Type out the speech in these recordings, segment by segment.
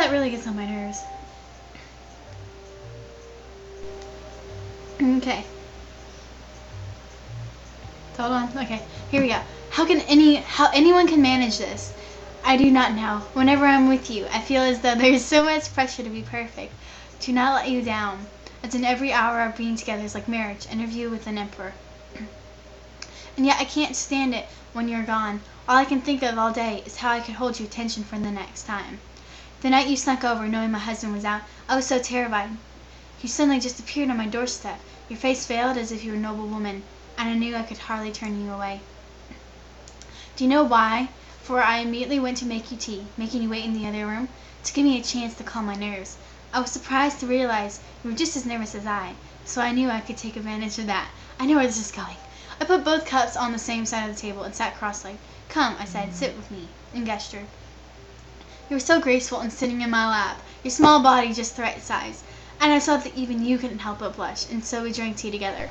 that really gets on my nerves. Okay. Hold on. Okay, here we go. How anyone can manage this? I do not know. Whenever I'm with you, I feel as though there is so much pressure to be perfect, to not let you down. As in every hour of being together is like marriage, interview with an emperor. And yet I can't stand it when you're gone. All I can think of all day is how I could hold your attention for the next time. The night you snuck over, knowing my husband was out, I was so terrified. You suddenly just appeared on my doorstep. Your face veiled as if you were a noble woman, and I knew I could hardly turn you away. Do you know why? For I immediately went to make you tea, making you wait in the other room, to give me a chance to calm my nerves. I was surprised to realize you were just as nervous as I, so I knew I could take advantage of that. I know where this is going. I put both cups on the same side of the table and sat cross-legged. Come, I said, sit with me, and gestured. You were so graceful in sitting in my lap, your small body just the right size, and I saw that even you couldn't help but blush, and so we drank tea together.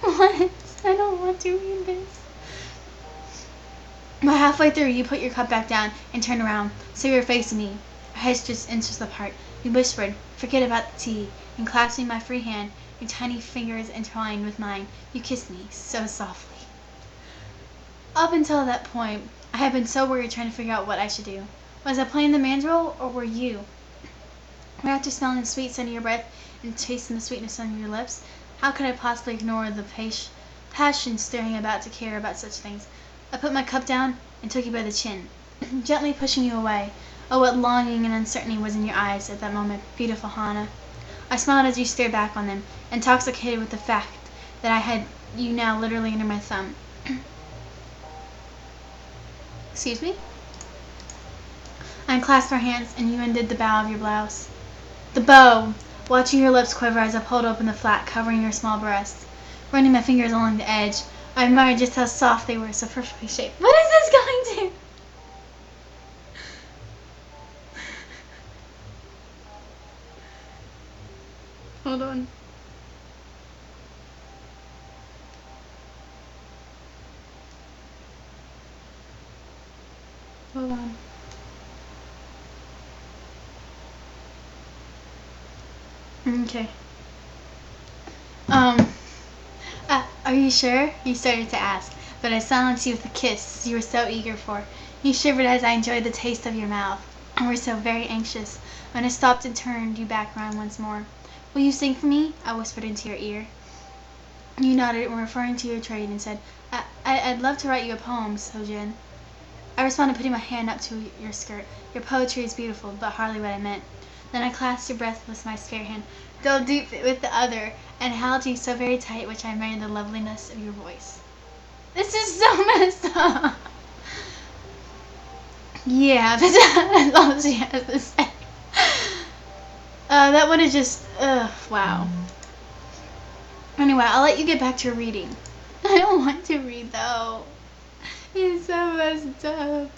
What? I don't want to read this. But halfway through, you put your cup back down and turned around, so you were facing me, our heads just inches apart. You whispered, forget about the tea, and clasping my free hand, your tiny fingers entwined with mine, you kissed me so softly. Up until that point, I had been so worried trying to figure out what I should do. Was I playing the man's role, or were you? Right after smelling the sweet scent of your breath and tasting the sweetness on your lips, how could I possibly ignore the passion stirring about to care about such things? I put my cup down and took you by the chin, gently pushing you away. Oh, what longing and uncertainty was in your eyes at that moment, beautiful Hannah. I smiled as you stared back on them, intoxicated with the fact that I had you now literally under my thumb. Excuse me? I unclasped our hands, and you undid the bow of your blouse. The bow! Watching your lips quiver as I pulled open the flap covering your small breasts. Running my fingers along the edge, I admired just how soft they were, so perfectly shaped. What is this going to? Hold on. Hold on. Okay. Are you sure? You started to ask, but I silenced you with a kiss you were so eager for. You shivered as I enjoyed the taste of your mouth, and were so very anxious when I stopped and turned you back around once more. Will you sing for me? I whispered into your ear. You nodded, referring to your trade, and said, I'd love to write you a poem, Sojin. I responded, putting my hand up to your skirt. Your poetry is beautiful, but hardly what I meant. Then I clasped your breast with my spare hand, dove deep with the other, and held you so very tight, which I admired the loveliness of your voice. This is so messed up. Yeah, that's all she has to say. That would have just, wow. Anyway, I'll let you get back to your reading. I don't want to read, though. It's so messed up.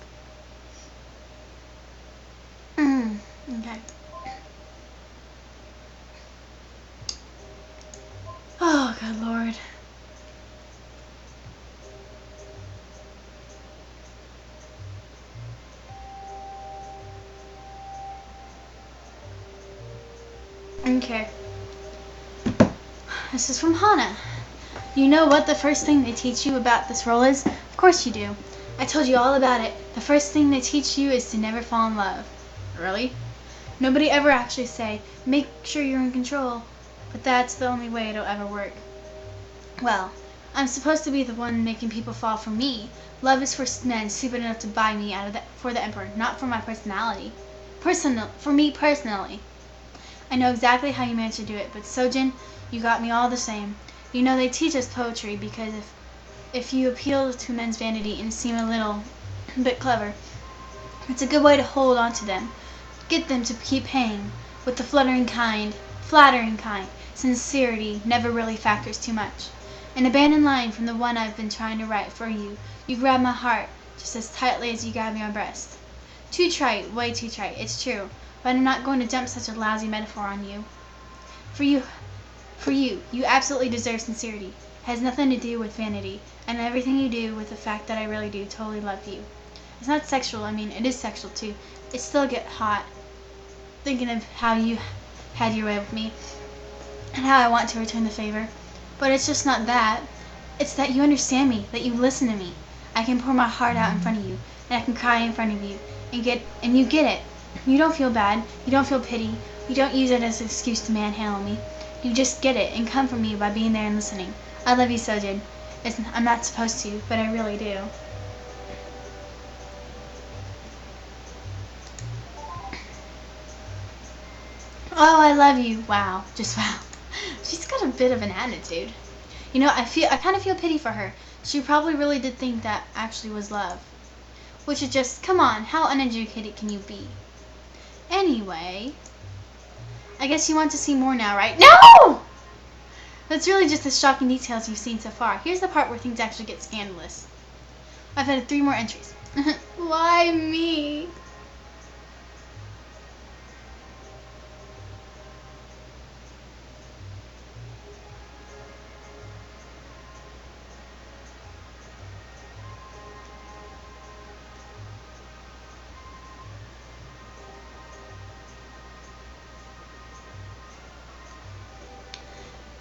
Okay. Oh, good Lord. Okay. This is from Hannah. You know what the first thing they teach you about this role is? Of course you do. I told you all about it. The first thing they teach you is to never fall in love. Really? Nobody ever actually say, make sure you're in control. But that's the only way it'll ever work. Well, I'm supposed to be the one making people fall for me. Love is for men stupid enough to buy me out of for the Emperor, not for my personality. For me personally. I know exactly how you managed to do it, but Sojin, you got me all the same. You know they teach us poetry because if you appeal to men's vanity and seem a little bit clever, it's a good way to hold on to them. Get them to keep paying with the flattering kind. Sincerity never really factors too much. An abandoned line from the one I've been trying to write for you. You grab my heart just as tightly as you grab my breast. Too trite, way too trite, it's true, but I'm not going to dump such a lousy metaphor on you. For you absolutely deserve sincerity. It has nothing to do with vanity, and everything you do with the fact that I really do totally love you. It's not sexual, it is sexual too. It still get hot. thinking of how you had your way with me and how I want to return the favor. But it's just not that. It's that you understand me, that you listen to me. I can pour my heart out in front of you, and I can cry in front of you, and you get it. You don't feel bad. You don't feel pity. You don't use it as an excuse to manhandle me. You just get it and comfort me by being there and listening. I love you so, Jade. I'm not supposed to, but I really do. Oh, I love you. Wow. Just wow. She's got a bit of an attitude. You know, I kind of feel pity for her. She probably really did think that actually was love. Which is just, come on, how uneducated can you be? Anyway, I guess you want to see more now, right? No! That's really just the shocking details you've seen so far. Here's the part where things actually get scandalous. I've had 3 more entries. Why me?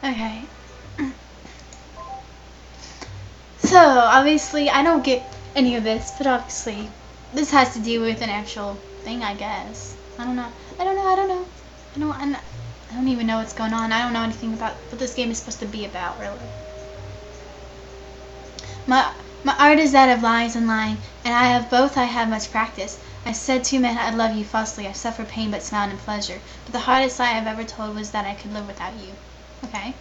Okay. So, obviously, I don't get any of this, but obviously, this has to do with an actual thing, I guess. I don't know. I don't even know what's going on. I don't know anything about what this game is supposed to be about, really. My art is that of lies and lying, and I have much practice. I said to men I love you falsely. I suffered pain but smiled in pleasure. But the hardest lie I've ever told was that I could live without you. Okay.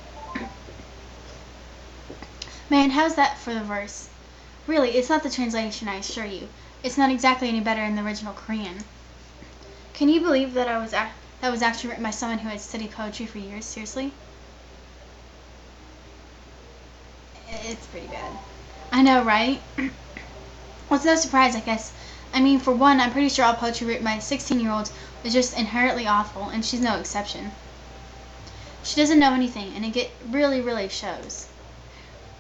Man, how's that for the verse? Really, it's not the translation, I assure you. It's not exactly any better in the original Korean. Can you believe that that was actually written by someone who had studied poetry for years? Seriously? It's pretty bad. I know, right? Well, it's no surprise, I guess. I mean, for one, I'm pretty sure all poetry written by 16-year-olds was just inherently awful, and she's no exception. She doesn't know anything, and it really shows.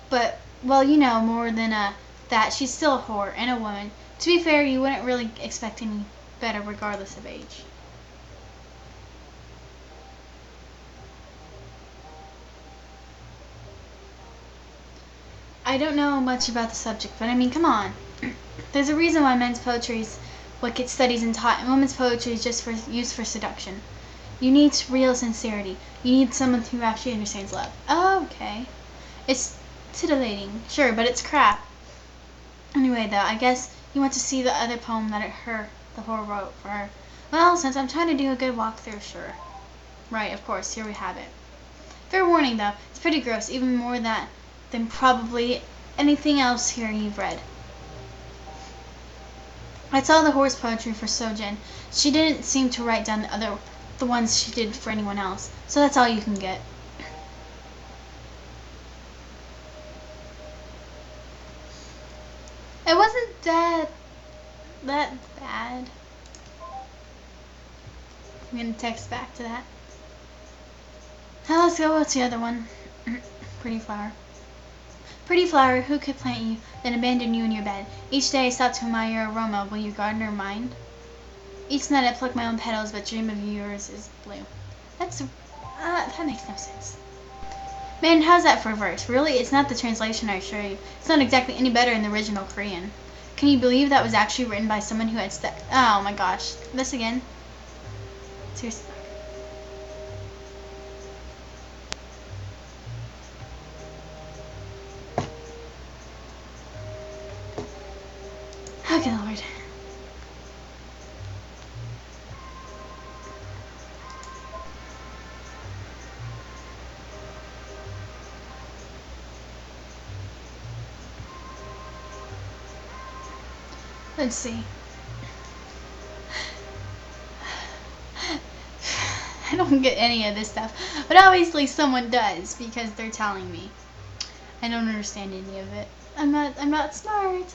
But, well, you know, more than that, she's still a whore and a woman. To be fair, you wouldn't really expect any better regardless of age. I don't know much about the subject, but I mean, come on. There's a reason why men's poetry is what gets studied and taught, and women's poetry is just used for seduction. You need real sincerity. You need someone who actually understands love. Oh, okay. It's titillating, sure, but it's crap. Anyway, though, I guess you want to see the other poem that the whore wrote for her. Well, since I'm trying to do a good walkthrough, sure. Right, of course, here we have it. Fair warning, though, it's pretty gross, even more than probably anything else here you've read. I saw the horse poetry for Sojin. She didn't seem to write down the ones she did for anyone else, so that's all you can get. It wasn't that bad. I'm gonna text back to that. Now let's go. What's the other one? Pretty flower. Pretty flower, who could plant you, then abandon you in your bed? Each day I sought to admire your aroma. Will your gardener mind? Each night I pluck my own petals, but dream of yours is blue. That makes no sense. Man, how's that for a verse? Really, it's not the translation, I assure you. It's not exactly any better in the original Korean. Can you believe that was actually written by someone who had oh my gosh. This again? Seriously. Okay, Lord. Let's see. I don't get any of this stuff, but obviously someone does because they're telling me. I don't understand any of it. I'm not smart.